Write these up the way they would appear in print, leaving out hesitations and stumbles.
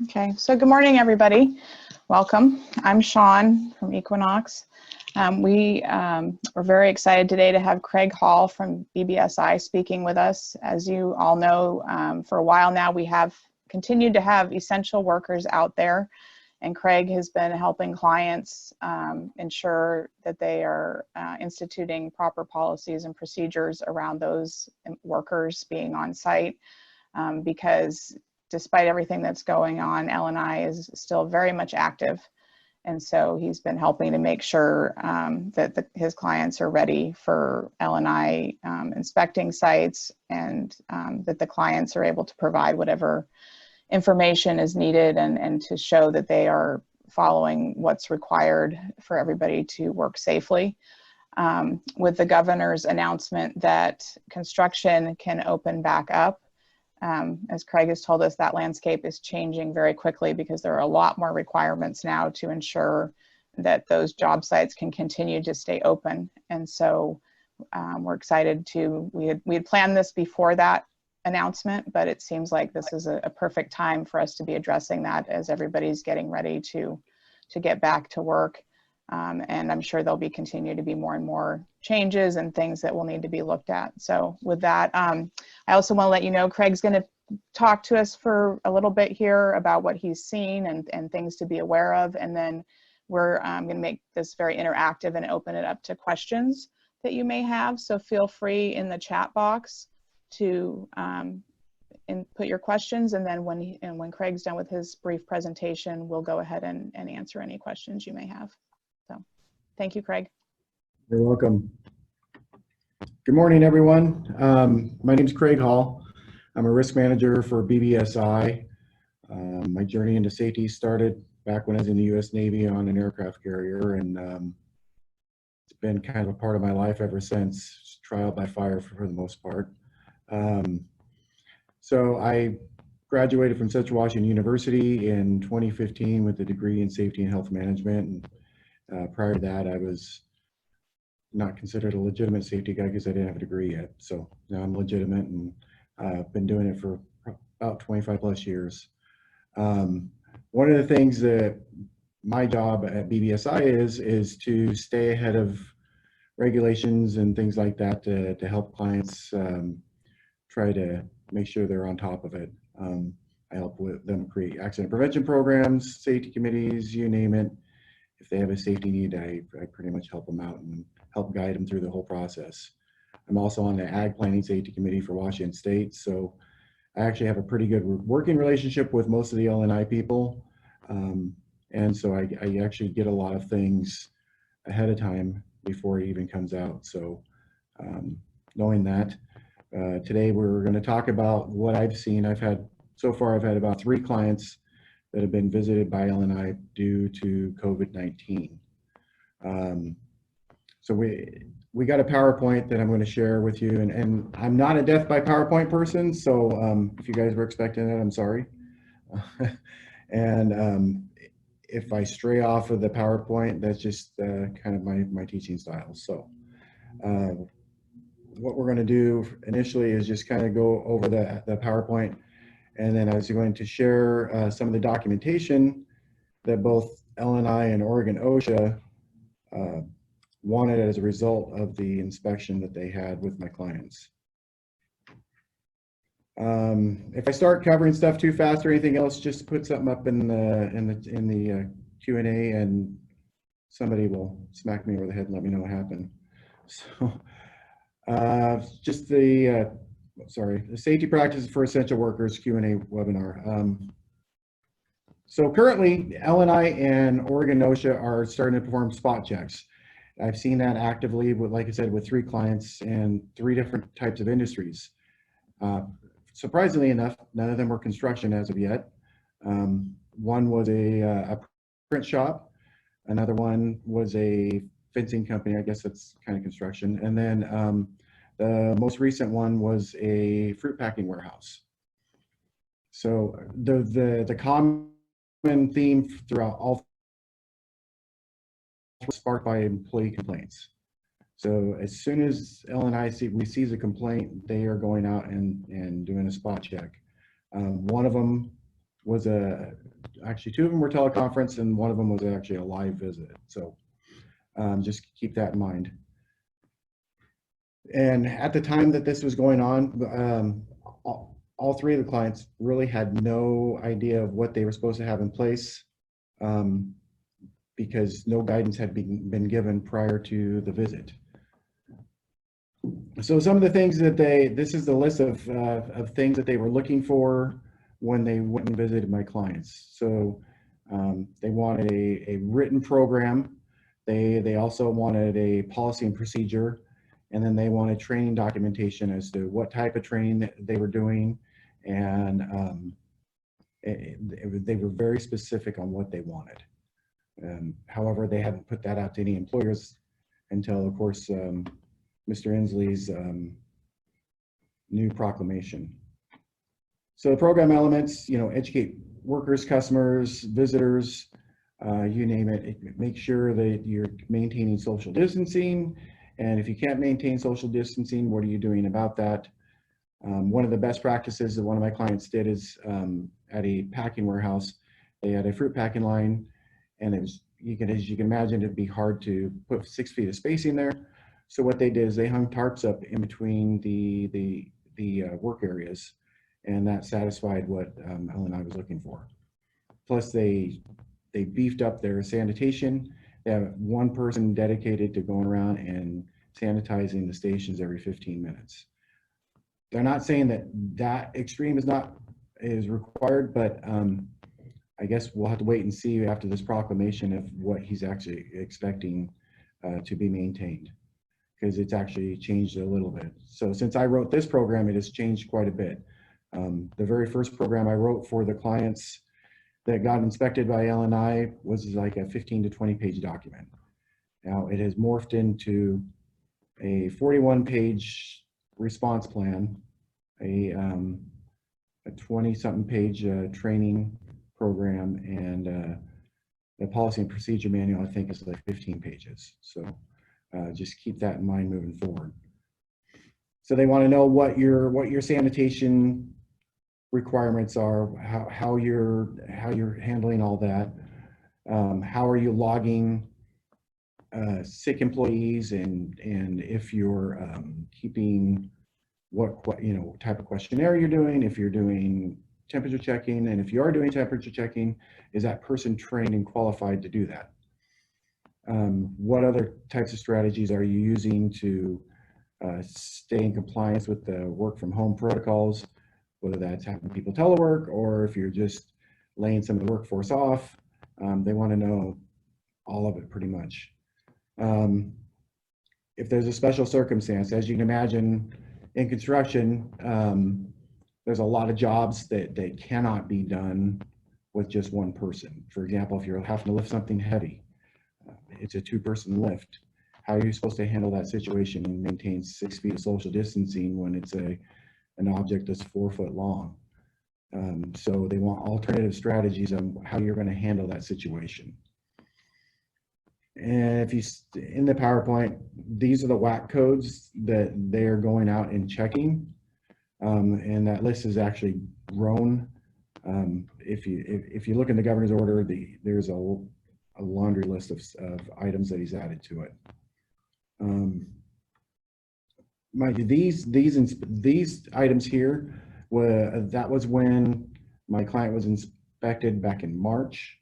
Okay, so good morning, everybody. Welcome. I'm Sean from Equinox. We're very excited today to have Craig Hall from BBSI speaking with us. As you all know, for a while now, we have continued to have essential workers out there, and Craig has been helping clients ensure that they are instituting proper policies and procedures around those workers being on site, because despite everything that's going on, L&I is still very much active. And so he's been helping to make sure that his clients are ready for L&I inspecting sites, and that the clients are able to provide whatever information is needed, and to show that they are following what's required for everybody to work safely. With the governor's announcement that construction can open back up, as Craig has told us, that landscape is changing very quickly because there are a lot more requirements now to ensure that those job sites can continue to stay open. And so we're excited we had planned this before that announcement, but it seems like this is a perfect time for us to be addressing that as everybody's getting ready to get back to work. And I'm sure there'll continue to be more and more changes and things that will need to be looked at. So with that, I also want to let you know Craig's going to talk to us for a little bit here about what he's seen and things to be aware of. And then we're going to make this very interactive and open it up to questions that you may have. So feel free in the chat box to input your questions. And then when Craig's done with his brief presentation, we'll go ahead and answer any questions you may have. So thank you, Craig. You're welcome. Good morning, everyone. My name is Craig Hall. I'm a risk manager for BBSI. My journey into safety started back when I was in the U.S. Navy on an aircraft carrier, and it's been kind of a part of my life ever since, trial by fire for the most part. So I graduated from Central Washington University in 2015 with a degree in safety and health management. And prior to that, I was not considered a legitimate safety guy because I didn't have a degree yet. So now I'm legitimate, and I've been doing it for about 25 plus years. One of the things that my job at BBSI is to stay ahead of regulations and things like that to help clients try to make sure they're on top of it. I help with them create accident prevention programs, safety committees, you name it. If they have a safety need, I pretty much help them out and help guide them through the whole process. I'm also on the Ag Planning Safety Committee for Washington State, so I actually have a pretty good working relationship with most of the L&I people. And so I actually get a lot of things ahead of time before it even comes out. So knowing that, today we're going to talk about what I've seen. So far I've had about 3 clients that have been visited by L&I due to COVID-19. So we got a PowerPoint that I'm going to share with you, and I'm not a death by PowerPoint person, so if you guys were expecting it, I'm sorry. And if I stray off of the PowerPoint, that's just kind of my teaching style. So what we're going to do initially is just kind of go over the PowerPoint, and then I was going to share some of the documentation that both L&I and Oregon OSHA wanted as a result of the inspection that they had with my clients. If I start covering stuff too fast or anything else, just put something up in the Q&A, and somebody will smack me over the head and let me know what happened. So just the safety practices for essential workers Q&A webinar. So currently, L&I and Oregon OSHA are starting to perform spot checks. I've seen that actively, like I said, with 3 clients and 3 different types of industries. Surprisingly enough, none of them were construction as of yet. One was a print shop. Another one was a fencing company. I guess that's kind of construction. And then the most recent one was a fruit packing warehouse. So the common theme throughout all sparked by employee complaints. So as soon as L&I receives a complaint, they are going out and doing a spot check. One of them was actually 2 of them were teleconference, and 1 of them was actually a live visit. So just keep that in mind. And at the time that this was going on, all 3 of the clients really had no idea of what they were supposed to have in place, because no guidance had been given prior to the visit. So some of the things that this is the list of things that they were looking for when they went and visited my clients. So they wanted a written program. They also wanted a policy and procedure, and then they wanted training documentation as to what type of training that they were doing, and they were very specific on what they wanted. However, they hadn't put that out to any employers until, of course, Mr. Inslee's new proclamation. So the program elements, educate workers, customers, visitors, you name it. Make sure that you're maintaining social distancing. And if you can't maintain social distancing, what are you doing about that? One of the best practices that one of my clients did is at a packing warehouse. They had a fruit packing line, and it was, as you can imagine, it'd be hard to put 6 feet of spacing there. So what they did is they hung tarps up in between the work areas, and that satisfied what Ellen and I was looking for. Plus, they beefed up their sanitation. They have 1 person dedicated to going around and sanitizing the stations every 15 minutes. They're not saying that extreme is required, but I guess we'll have to wait and see after this proclamation of what he's actually expecting to be maintained, because it's actually changed a little bit. So since I wrote this program, it has changed quite a bit. The very first program I wrote for the clients that got inspected by L&I was like a 15 to 20 page document. Now it has morphed into a 41-page response plan, a 20-something page training program, and the policy and procedure manual, I think, is like 15 pages. So just keep that in mind moving forward. So they want to know what your sanitation requirements are, how you're handling all that, how are you logging sick employees, and if you're keeping what type of questionnaire you're doing, if you're doing temperature checking, and if you are doing temperature checking, is that person trained and qualified to do that? What other types of strategies are you using to stay in compliance with the work from home protocols, whether that's having people telework or if you're just laying some of the workforce off? They want to know all of it pretty much. If there's a special circumstance, as you can imagine, in construction, there's a lot of jobs that cannot be done with just 1 person. For example, if you're having to lift something heavy, it's a 2-person lift. How are you supposed to handle that situation and maintain 6 feet of social distancing when it's an object that's 4 foot long? So they want alternative strategies on how you're going to handle that situation. And if you, in the PowerPoint, these are the WAC codes that they're going out and checking. And that list is actually grown. If you look in the governor's order, there's a laundry list of items that he's added to it. Mind you, these items here, that was when my client was inspected back in March.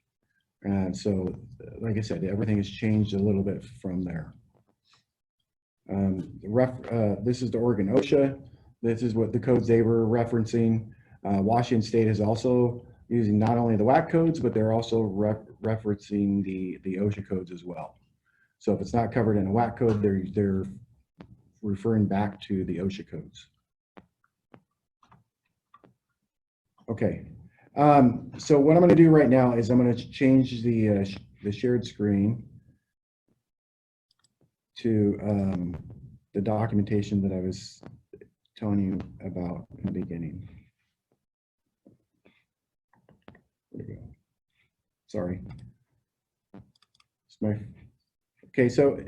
So, like I said, everything has changed a little bit from there. This is the Oregon OSHA. This is what the codes they were referencing. Washington State is also using not only the WAC codes, but they're also referencing the OSHA codes as well. So if it's not covered in a WAC code, they're referring back to the OSHA codes. Okay. So what I'm going to do right now is I'm going to change the shared screen to the documentation that I was telling you about in the beginning. There we go. Sorry. Okay, so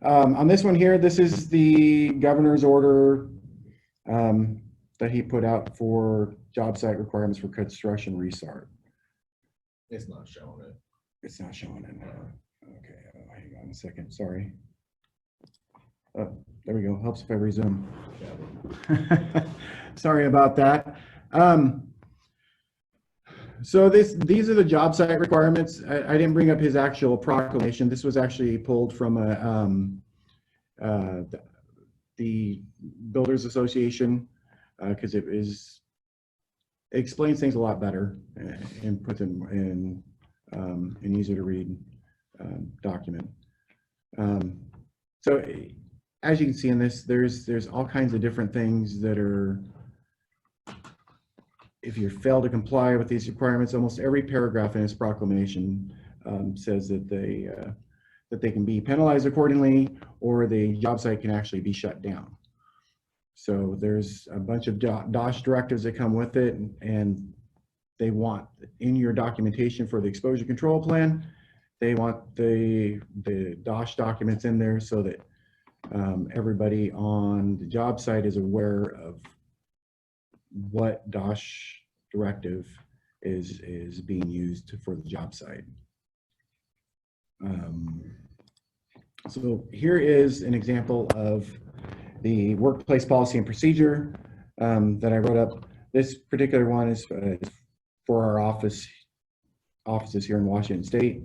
on this one here, this is the governor's order that he put out for job site requirements for construction restart. It's not showing it. It's not showing it now. Okay, hang on a second, sorry. Oh, there we go, helps if I resume. Sorry about that. So these are the job site requirements. I didn't bring up his actual proclamation. This was actually pulled from the Builders Association because it explains things a lot better and put them in an easier to read document. So as you can see in this, there's all kinds of different things that are, if you fail to comply with these requirements, almost every paragraph in this proclamation says that they can be penalized accordingly, or the job site can actually be shut down. So there's a bunch of DOSH directives that come with it, and they want in your documentation for the exposure control plan, they want the DOSH documents in there so that everybody on the job site is aware of what DOSH directive is being used for the job site. So here is an example of the workplace policy and procedure that I wrote up. This particular one is for our offices here in Washington State.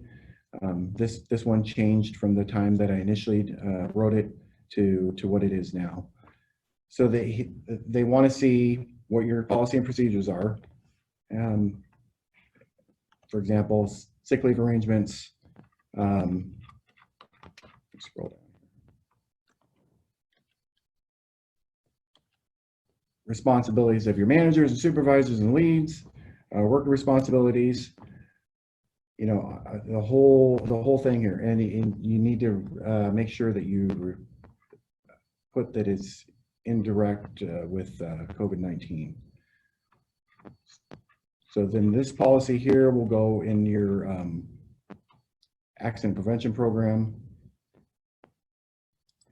This one changed from the time that I initially wrote it to what it is now. So they want to see what your policy and procedures are. For example, sick leave arrangements. Scroll down. Responsibilities of your managers and supervisors and leads, worker responsibilities. You know, the whole thing here, and you need to make sure that you put that it's indirect with COVID-19. So then this policy here will go in your accident prevention program.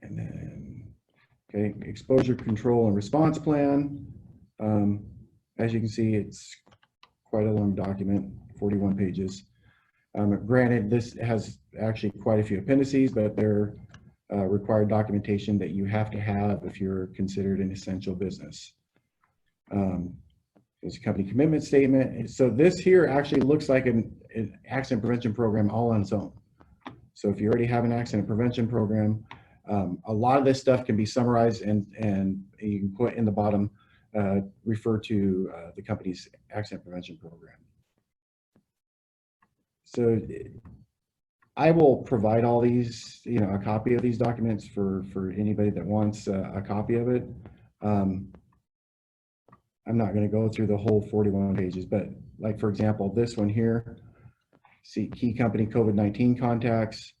And then, okay, exposure control and response plan. As you can see, it's quite a long document, 41 pages. Granted, this has actually quite a few appendices, but they're required documentation that you have to have if you're considered an essential business. There's a company commitment statement. So this here actually looks like an accident prevention program all on its own. So if you already have an accident prevention program, a lot of this stuff can be summarized and you can put in the bottom, refer to the company's accident prevention program. So I will provide all these, you know, a copy of these documents for anybody that wants a copy of it. I'm not going to go through the whole 41 pages, but like, for example, this one here, see key company COVID-19 contacts.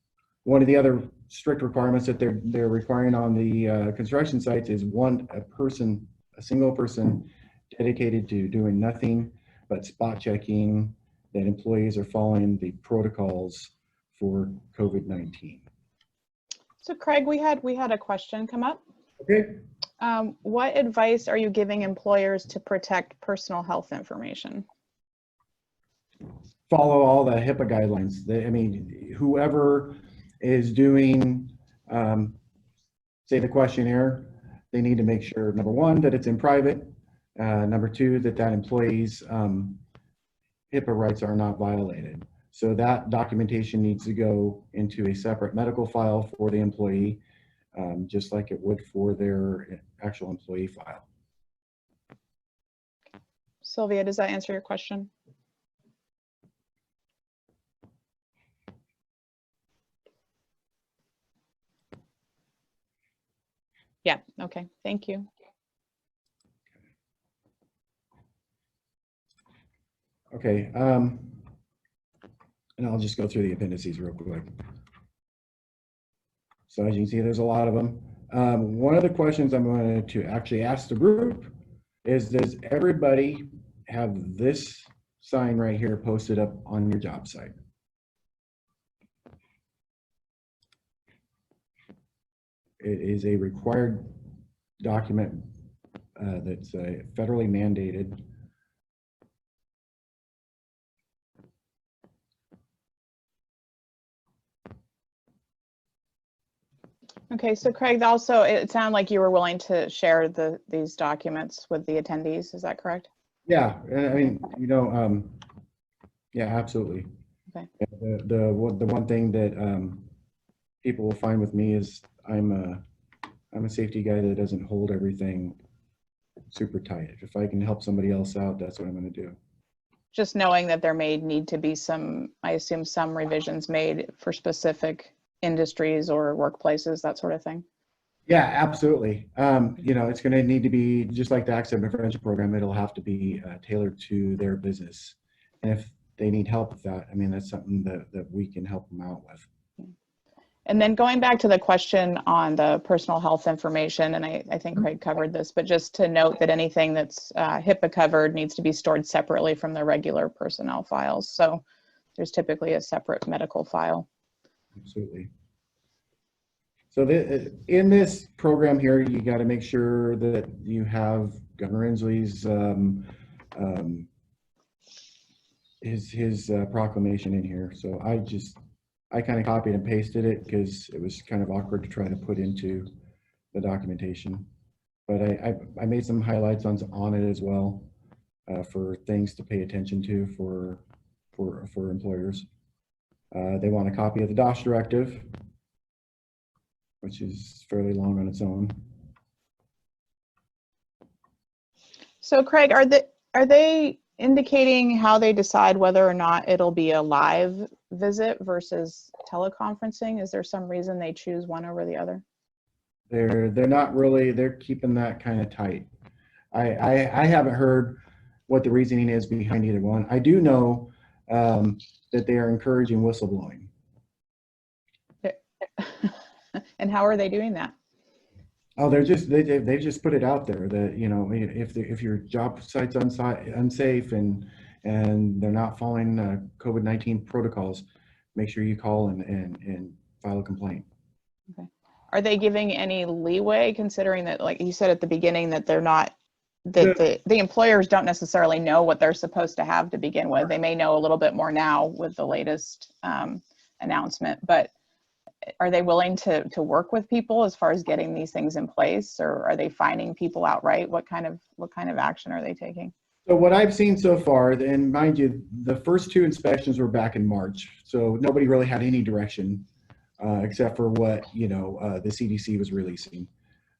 One of the other strict requirements that they're requiring on the construction sites is a single person dedicated to doing nothing but spot checking that employees are following the protocols for COVID-19. So Craig, we had a question come up. Okay. What advice are you giving employers to protect personal health information? Follow all the HIPAA guidelines. I mean, whoever is doing, say, the questionnaire, they need to make sure, number one, that it's in private. Number two, that employee's HIPAA rights are not violated. So that documentation needs to go into a separate medical file for the employee, just like it would for their actual employee file. Sylvia, does that answer your question? Yeah, okay, thank you. Okay, and I'll just go through the appendices real quick. So as you can see, there's a lot of them. One of the questions I'm going to actually ask the group is, does everybody have this sign right here posted up on your job site? It is a required document that's federally mandated. Okay, so Craig, also, it sounded like you were willing to share these documents with the attendees. Is that correct? Yeah, and I mean, you know, yeah, absolutely. Okay. The one thing that people will find with me is I'm a safety guy that doesn't hold everything super tight. If I can help somebody else out, that's what I'm going to do. Just knowing that there may need to be some, I assume, some revisions made for specific industries or workplaces, that sort of thing. Yeah, absolutely. You know, it's going to need to be just like the accident prevention program. It'll have to be tailored to their business. And if they need help with that, I mean, that's something that we can help them out with. And then going back to the question on the personal health information, and I think Craig covered this, but just to note that anything that's HIPAA covered needs to be stored separately from the regular personnel files. So there's typically a separate medical file. Absolutely. So in this program here, you got to make sure that you have Governor Inslee's his proclamation in here. So I kind of copied and pasted it because it was kind of awkward to try to put into the documentation. But I made some highlights on it as well for things to pay attention to for employers. They want a copy of the DOS directive, which is fairly long on its own. So Craig, are they indicating how they decide whether or not it'll be a live visit versus teleconferencing? Is there some reason they choose one over the other? They're not really, they're keeping that kind of tight. I haven't heard what the reasoning is behind either one. I do know that they are encouraging whistleblowing. And how are they doing that? Oh, they've just put it out there that, you know, if your job site's unsafe and they're not following COVID-19 protocols, make sure you call and file a complaint. Okay. Are they giving any leeway, considering that, like you said at the beginning, that they're not, that the employers don't necessarily know what they're supposed to have to begin with? They may know a little bit more now with the latest announcement, but are they willing to work with people as far as getting these things in place, or are they fining people outright? What kind of action are they taking? So what I've seen so far, and mind you, the first 2 inspections were back in March, so nobody really had any direction except for what, you know, the CDC was releasing.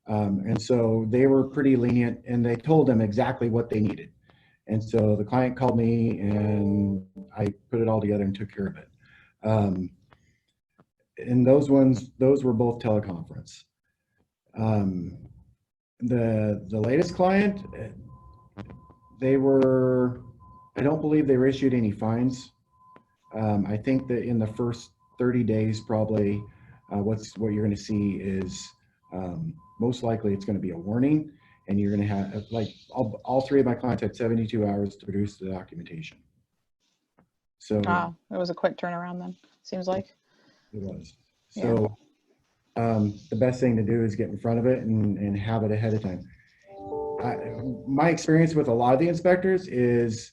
And so they were pretty lenient, and they told them exactly what they needed. And so the client called me and I put it all together and took care of it. And those were both teleconference. The latest client, I don't believe they were issued any fines. I think that in the first 30 days, probably what you're going to see is most likely it's going to be a warning, and you're going to have, like, all 3 of my clients had 72 hours to produce the documentation. So it was a quick turnaround then, seems like. It was. So the best thing to do is get in front of it and have it ahead of time. My experience with a lot of the inspectors is,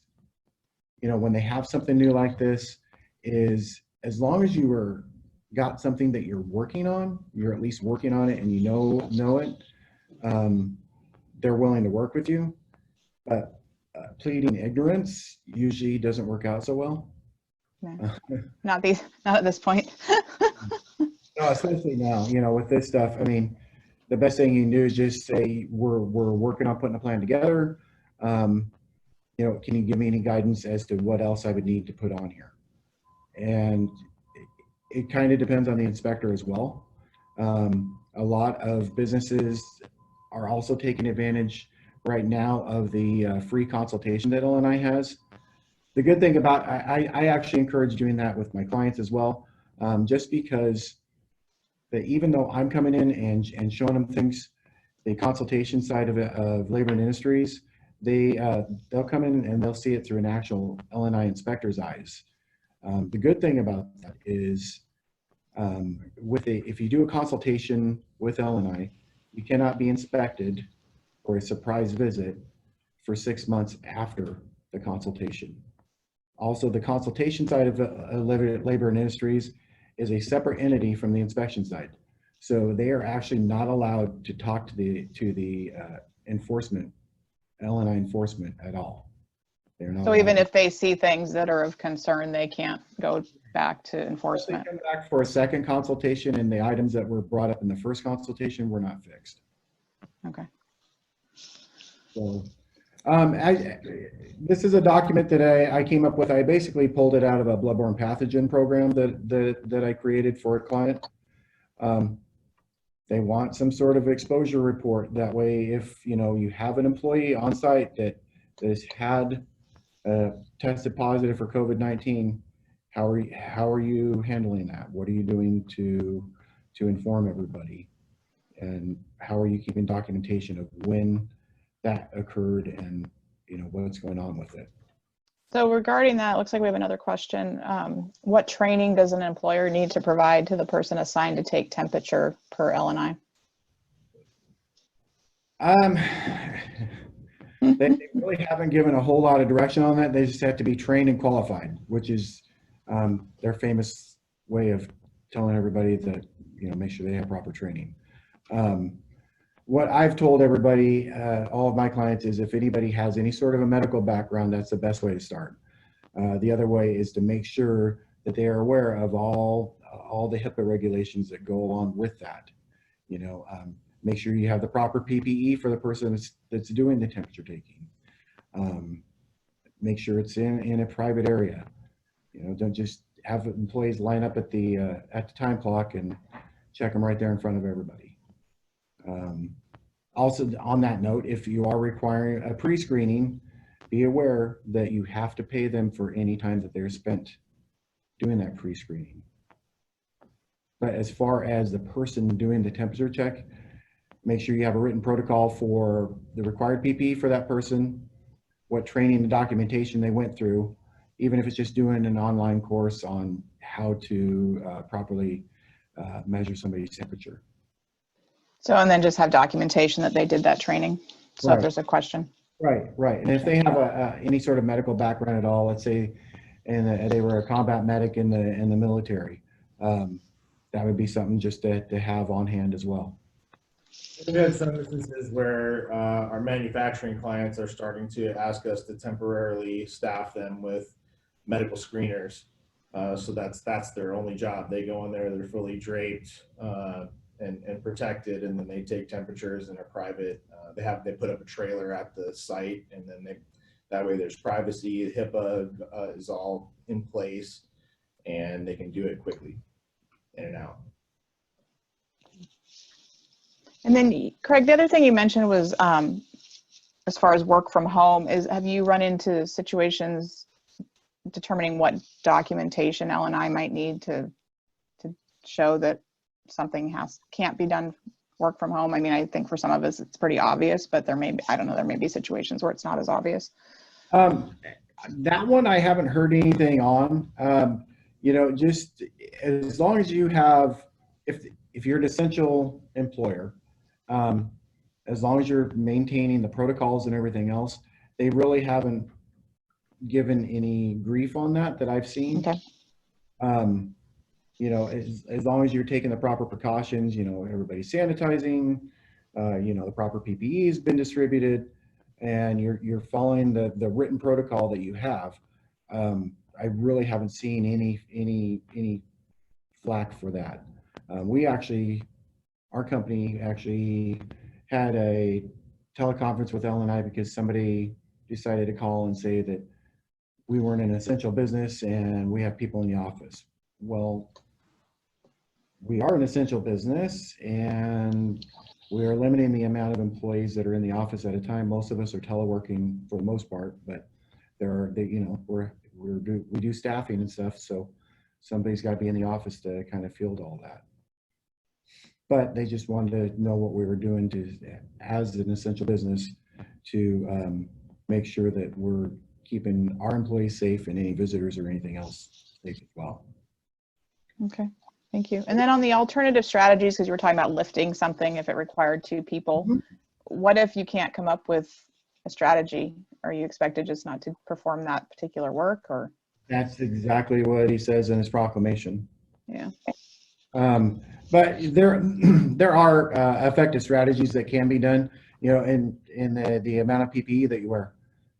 you know, when they have something new like this, is as long as you got something that you're working on, you're at least working on it and you know it, they're willing to work with you. But pleading ignorance usually doesn't work out so well. No, not at this point. No, especially now, you know, with this stuff. I mean, the best thing you can do is just say, we're working on putting a plan together. You know, can you give me any guidance as to what else I would need to put on here? And it kind of depends on the inspector as well. A lot of businesses are also taking advantage right now of the free consultation that LNI has. The good thing about, I actually encourage doing that with my clients as well, just because that even though I'm coming in and showing them things, the consultation side of Labor and Industries, they'll come in and they'll see it through an actual LNI inspector's eyes. The good thing about that is, if you do a consultation with LNI, you cannot be inspected or a surprise visit for 6 months after the consultation. Also, the consultation side of Labor and Industries is a separate entity from the inspection side. So they are actually not allowed to talk to the enforcement, L&I enforcement at all. They're not So even allowed if they see things that are of concern, they can't go back to to. enforcement. They come back for a second consultation, and the items that were brought up in the first consultation were not fixed. Okay. So this is a document that I came up with. I basically pulled it out of a bloodborne pathogen program that I created for a client. They want some sort of exposure report. That way, if you have an employee on site that has had tested positive for COVID-19, how are you handling that? What are you doing to inform everybody? And how are you keeping documentation of when that occurred and what's going on with it? So regarding that, it looks like we have another question. What training does an employer need to provide to the person assigned to take temperature per L&I? They really haven't given a whole lot of direction on that. They just have to be trained and qualified, which is their famous way of telling everybody that, make sure they have proper training. What I've told everybody, all of my clients, is if anybody has any sort of a medical background, that's the best way to start. The other way is to make sure that they are aware of all the HIPAA regulations that go along with that. Make sure you have the proper PPE for the person that's doing the temperature taking. Make sure it's in a private area. Don't just have employees line up at the time clock and check them right there in front of everybody. Also, on that note, if you are requiring a pre-screening, be aware that you have to pay them for any time that they're spent doing that pre-screening. But as far as the person doing the temperature check, make sure you have a written protocol for the required PPE for that person, what training and documentation they went through, even if it's just doing an online course on how to properly measure somebody's temperature. So, and then just have documentation that they did that training. So Right. if there's a question. Right. And if they have any sort of medical background at all, let's say, and they were a combat medic in the military, that would be something just to have on hand as well. We've had some instances where our manufacturing clients are starting to ask us to temporarily staff them with medical screeners. So that's their only job. They go in there, they're fully draped and protected, and then they take temperatures in a private. They put up a trailer at the site, and then that way there's privacy. HIPAA is all in place, and they can do it quickly, in and out. And then, Craig, the other thing you mentioned was, as far as work from home, have you run into situations determining what documentation L&I might need to show that something can't be done work from home? I mean, I think for some of us it's pretty obvious, but there may be situations where it's not as obvious. That one I haven't heard anything on. Just as long as you have, if you're an essential employer, as long as you're maintaining the protocols and everything else, they really haven't given any grief on that I've seen. Okay. As long as you're taking the proper precautions, everybody's sanitizing, the proper PPE has been distributed, and you're following the written protocol that you have. I really haven't seen any flack for that. Our company actually had a teleconference with L&I because somebody decided to call and say that we weren't an essential business and we have people in the office. Well, we are an essential business, and we are limiting the amount of employees that are in the office at a time. Most of us are teleworking for the most part, but we do staffing and stuff, so somebody's got to be in the office to kind of field all that. But they just wanted to know what we were doing as an essential business to make sure that we're keeping our employees safe and any visitors or anything else safe as well. Okay, thank you. And then on the alternative strategies, because you were talking about lifting something if it required two people, what if you can't come up with a strategy? Are you expected just not to perform that particular work, or? That's exactly what he says in his proclamation. Yeah. But there are effective strategies that can be done, you know, in the amount of PPE that you wear.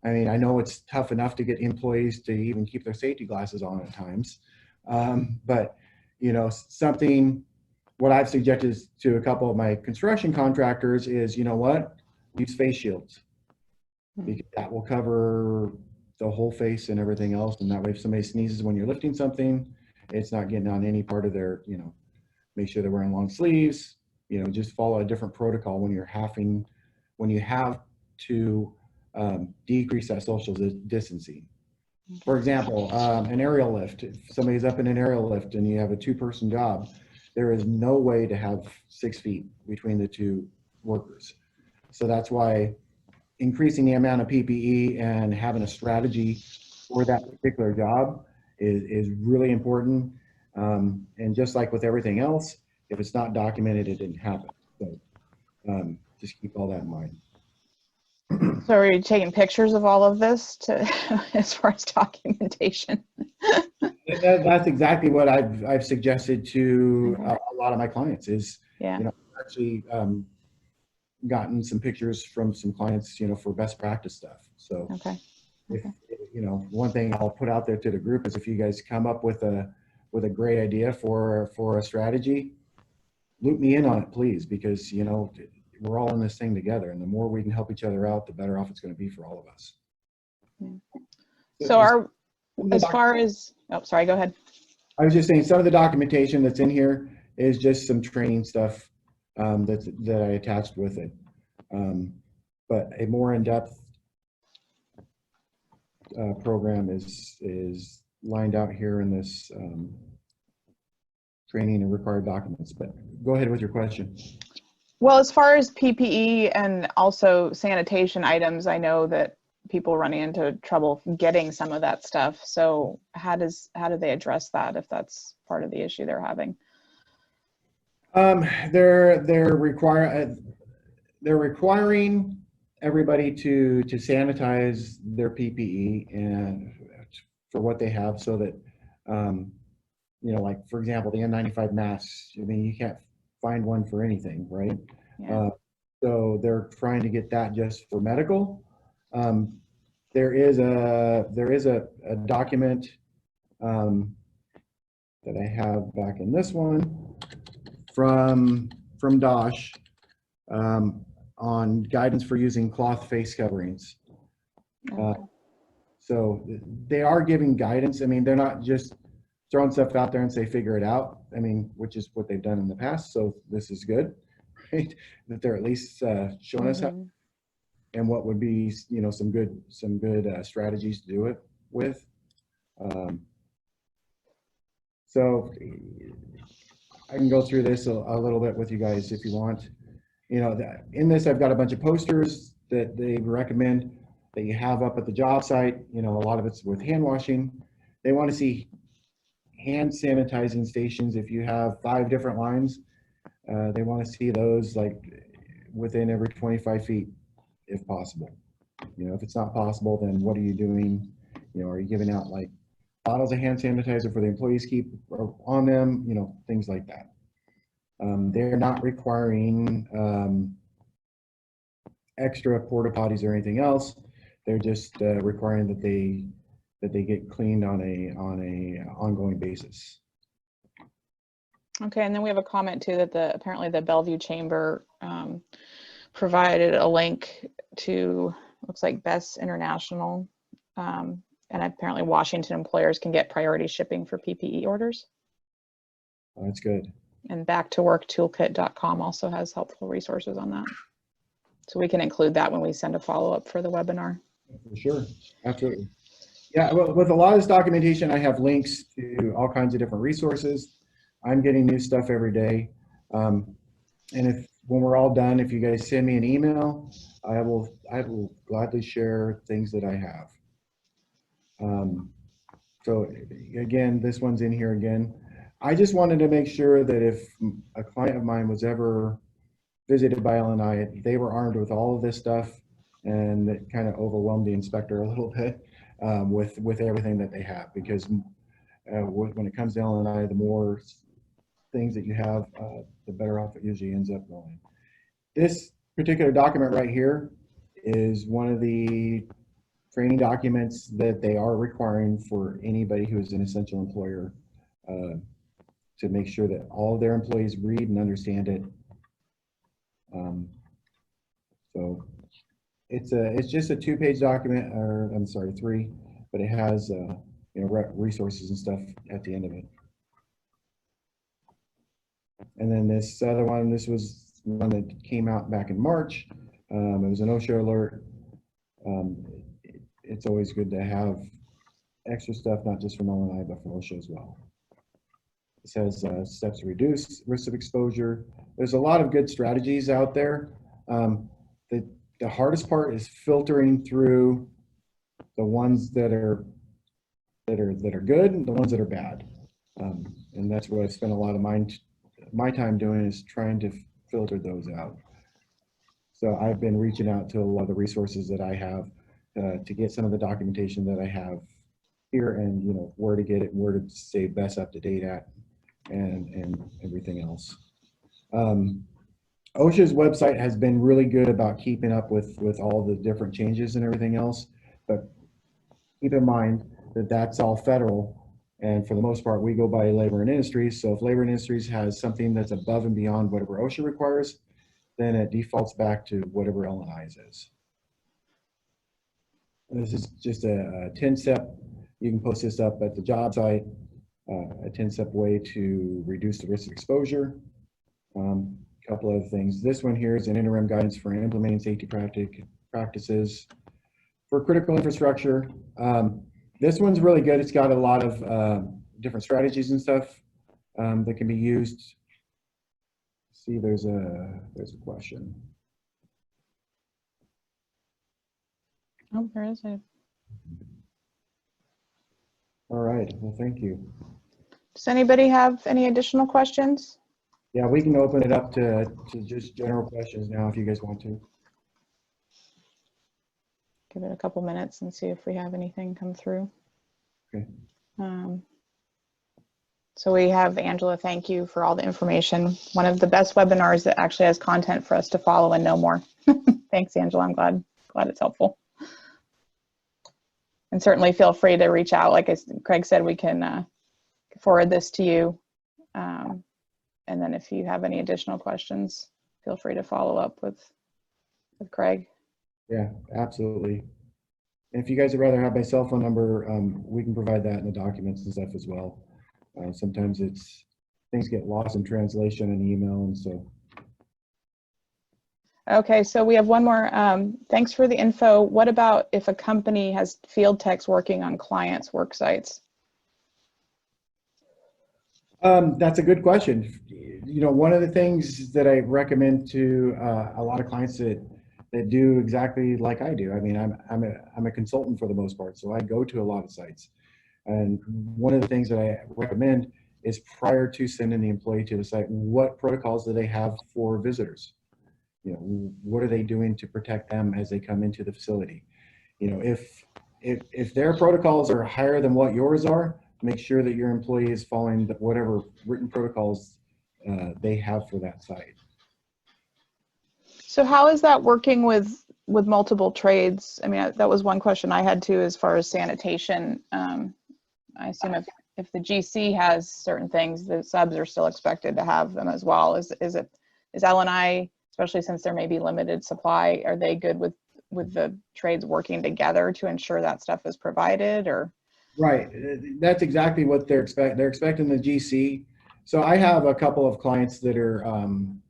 I mean, I know it's tough enough to get employees to even keep their safety glasses on at times. But, you know, what I've suggested to a couple of my construction contractors is, you know what, use face shields, because that will cover the whole face and everything else. And that way, if somebody sneezes when you're lifting something, it's not getting on any part of their, you know, make sure they're wearing long sleeves, you know, just follow a different protocol when you have to decrease that social distancing. For example, an aerial lift, if somebody's up in an aerial lift and you have a 2-person job, there is no way to have 6 feet between the 2 workers. So that's why increasing the amount of PPE and having a strategy for that particular job is really important. And just like with everything else, if it's not documented, it didn't happen. So just keep all that in mind. So are you taking pictures of all of this to, as far as documentation? That's exactly what I've suggested to a lot of my clients is, Yeah. you know, actually gotten some pictures from some clients, you know, for best practice stuff. So Okay. if, you know, one thing I'll put out there to the group is if you guys come up with a great idea for a strategy, loop me in on it, please, because, you know, we're all in this thing together, and the more we can help each other out, the better off it's going to be for all of us. Yeah. So as far as, oh, sorry, go ahead. I was just saying some of the documentation that's in here is just some training stuff that I attached with it. But a more in-depth program is lined out here in this training and required documents. But go ahead with your question. Well, as far as PPE and also sanitation items, I know that people running into trouble getting some of that stuff. So how do they address that if that's part of the issue they're having? They're requiring everybody to sanitize their PPE and for what they have, so that you know, like for example, the N95 masks. I mean, you can't find one for anything, right? Yeah. So they're trying to get that just for medical. There is a document that I have back in this one from Dosh on guidance for using cloth face coverings. So they are giving guidance. I mean, they're not just throwing stuff out there and say figure it out. I mean, which is what they've done in the past. So this is good, right? That they're at least showing us how and what would be, you know, some good strategies to do it with. So I can go through this a little bit with you guys if you want. You know, in this, I've got a bunch of posters that they recommend that you have up at the job site. You know, a lot of it's with hand washing. They want to see hand sanitizing stations. If you have 5 different lines, they want to see those like within every 25 feet, if possible. You know, if it's not possible, then what are you doing? You know, are you giving out like bottles of hand sanitizer for the employees keep on them? You know, things like that. They're not requiring extra porta potties or anything else. They're just requiring that they get cleaned on a ongoing basis. Okay, and then we have a comment too that apparently the Bellevue Chamber provided a link to, looks like Best International, and apparently Washington employers can get priority shipping for PPE orders. Oh, that's good. And backtoworktoolkit.com also has helpful resources on that. So we can include that when we send a follow-up for the webinar. For sure, absolutely. Yeah, well, with a lot of this documentation, I have links to all kinds of different resources. I'm getting new stuff every day. And when we're all done, if you guys send me an email, I will gladly share things that I have. So again, this one's in here again. I just wanted to make sure that if a client of mine was ever visited by LNI, they were armed with all of this stuff, and it kind of overwhelmed the inspector a little bit with everything that they have, because when it comes to LNI, the more things that you have, the better off it usually ends up going. This particular document right here is one of the training documents that they are requiring for anybody who is an essential employer, to make sure that all of their employees read and understand it. So it's just a 2-page document, or I'm sorry, 3, but it has resources and stuff at the end of it. And then this other one, this was one that came out back in March. It was an OSHA alert. It's always good to have extra stuff, not just from LNI, but from OSHA as well. It says steps to reduce risk of exposure. There's a lot of good strategies out there. The hardest part is filtering through the ones that are good and the ones that are bad. And that's what I spent a lot of my time doing, is trying to filter those out. So I've been reaching out to a lot of the resources that I have to get some of the documentation that I have here, and where to get it, where to stay best up to date at, and everything else. OSHA's website has been really good about keeping up with all the different changes and everything else, but keep in mind that that's all federal, and for the most part we go by labor and industries. So if labor and industries has something that's above and beyond whatever OSHA requires, then it defaults back to whatever LNI's is. And this is just a 10-step. You can post this up at the job site, a 10-step way to reduce the risk of exposure. Couple of things. This one here is an interim guidance for implementing safety practices for critical infrastructure. This one's really good. It's got a lot of different strategies and stuff that can be used. See, there's a question. Oh, there is it. All right. Well, thank you. Does anybody have any additional questions? Yeah, we can open it up to just general questions now if you guys want to. Give it a couple minutes and see if we have anything come through. Okay. So we have Angela, thank you for all the information. One of the best webinars that actually has content for us to follow and know more. Thanks, Angela. I'm glad it's helpful. And certainly feel free to reach out. Like Craig said, we can forward this to you. And then if you have any additional questions, feel free to follow up with Craig. Yeah, absolutely. And if you guys would rather have my cell phone number, we can provide that in the documents and stuff as well. Sometimes things get lost in translation and email, and so. Okay, so we have one more. Thanks for the info. What about if a company has field techs working on clients' work sites? That's a good question. One of the things that I recommend to a lot of clients that do exactly like I do. I mean, I'm a consultant for the most part, so I go to a lot of sites. And one of the things that I recommend is, prior to sending the employee to the site, what protocols do they have for visitors? What are they doing to protect them as they come into the facility? If their protocols are higher than what yours are, make sure that your employee is following whatever written protocols they have for that site. So how is that working with multiple trades? I mean, that was one question I had too, as far as sanitation. I assume if the GC has certain things, the subs are still expected to have them as well. Is LNI, especially since there may be limited supply, are they good with the trades working together to ensure that stuff is provided, or? Right, that's exactly what they're expecting. They're expecting the GC. So I have a couple of clients that are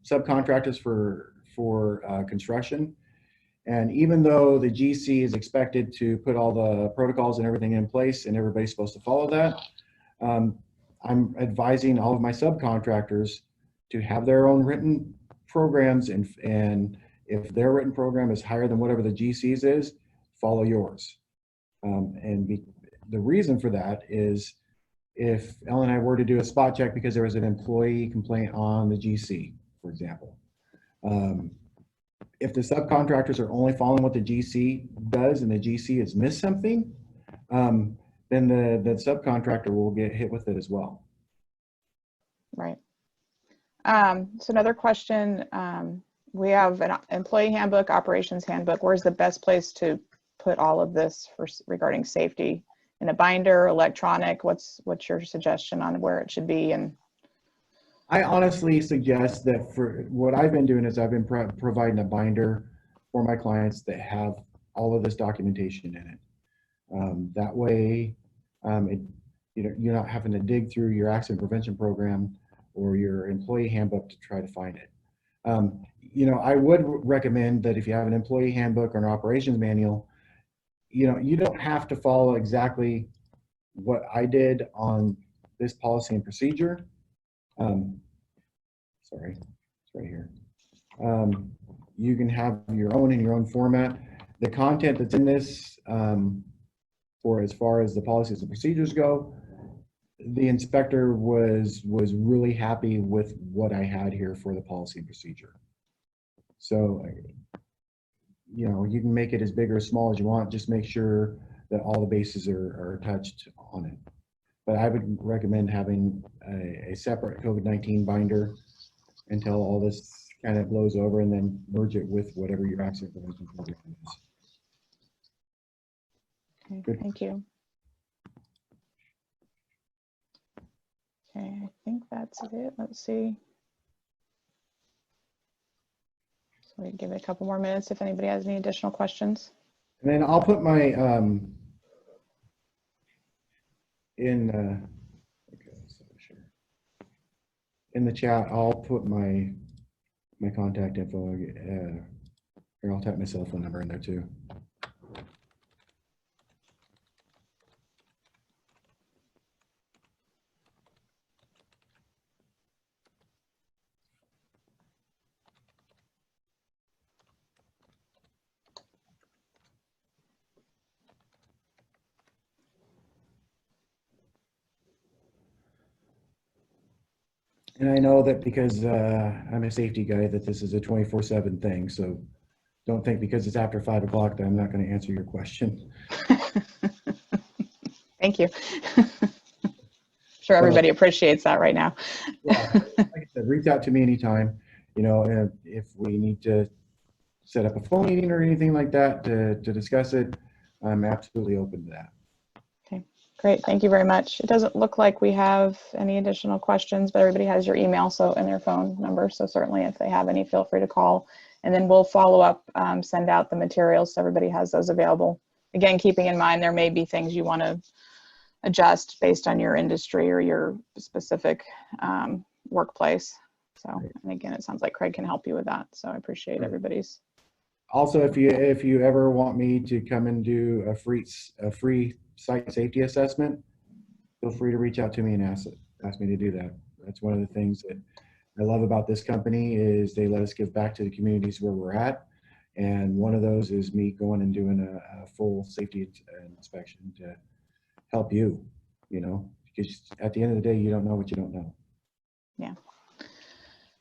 subcontractors for construction, and even though the GC is expected to put all the protocols and everything in place, and everybody's supposed to follow that, I'm advising all of my subcontractors to have their own written programs, and if their written program is higher than whatever the GC's is, follow yours. The reason for that is, if LNI were to do a spot check because there was an employee complaint on the GC, for example, If the subcontractors are only following what the GC does and the GC has missed something, then the subcontractor will get hit with it as well. Right. So another question, we have an employee handbook, operations handbook. Where's the best place to put all of this regarding safety? In a binder, electronic? What's your suggestion on where it should be? And I honestly suggest that for what I've been doing is I've been providing a binder for my clients that have all of this documentation in it. That way, you're not having to dig through your accident prevention program or your employee handbook to try to find it. I would recommend that if you have an employee handbook or an operations manual, you don't have to follow exactly what I did on this policy and procedure. Sorry, it's right here. You can have your own in your own format. The content that's in this, for as far as the policies and procedures go, the inspector was really happy with what I had here for the policy and procedure. So, you can make it as big or as small as you want. Just make sure that all the bases are touched on it. But I would recommend having a separate COVID-19 binder until all this kind of blows over, and then merge it with whatever your accident prevention program is. okay, Good. thank you. Okay, I think that's it. Let's see. So we give it a couple more minutes if anybody has any additional questions. And then I'll put my in the chat. I'll put my contact info. Here, I'll type my cell phone number in there too. And I know that because I'm a safety guy, that this is a 24/7 thing. So don't think because it's after 5 o'clock that I'm not going to answer your question. Thank you. Sure, everybody appreciates that right now. Yeah, like I said, reach out to me anytime. If we need to set up a phone meeting or anything like that to discuss it, I'm absolutely open to that. Okay, great. Thank you very much. It doesn't look like we have any additional questions, but everybody has your email and their phone number. So certainly if they have any, feel free to call, and then we'll follow up, send out the materials so everybody has those available. Again, keeping in mind there may be things you want to adjust based on your industry or your specific workplace. So, and again, it sounds like Craig can help you with that. So I appreciate everybody's. Also, if you ever want me to come and do a free site safety assessment, feel free to reach out to me and ask me to do that. That's one of the things that I love about this company is they let us give back to the communities where we're at. And one of those is me going and doing a full safety inspection to help you, because at the end of the day, you don't know what you don't know. Yeah.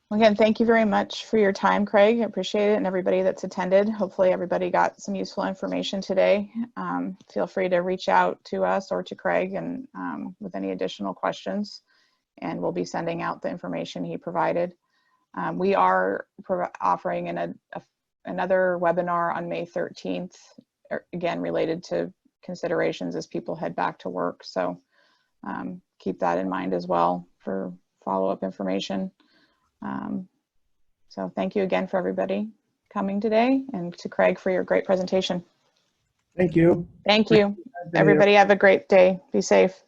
Well, again, thank you very much for your time, Craig. I appreciate it, and everybody that's attended. Hopefully everybody got some useful information today. Feel free to reach out to us or to Craig and with any additional questions, and we'll be sending out the information he provided. We are offering another webinar on May 13th, again, related to considerations as people head back to work. So keep that in mind as well for follow-up information. So thank you again for everybody coming today, and to Craig for your great presentation. Thank you. Thank you. Everybody have a great day. Be safe.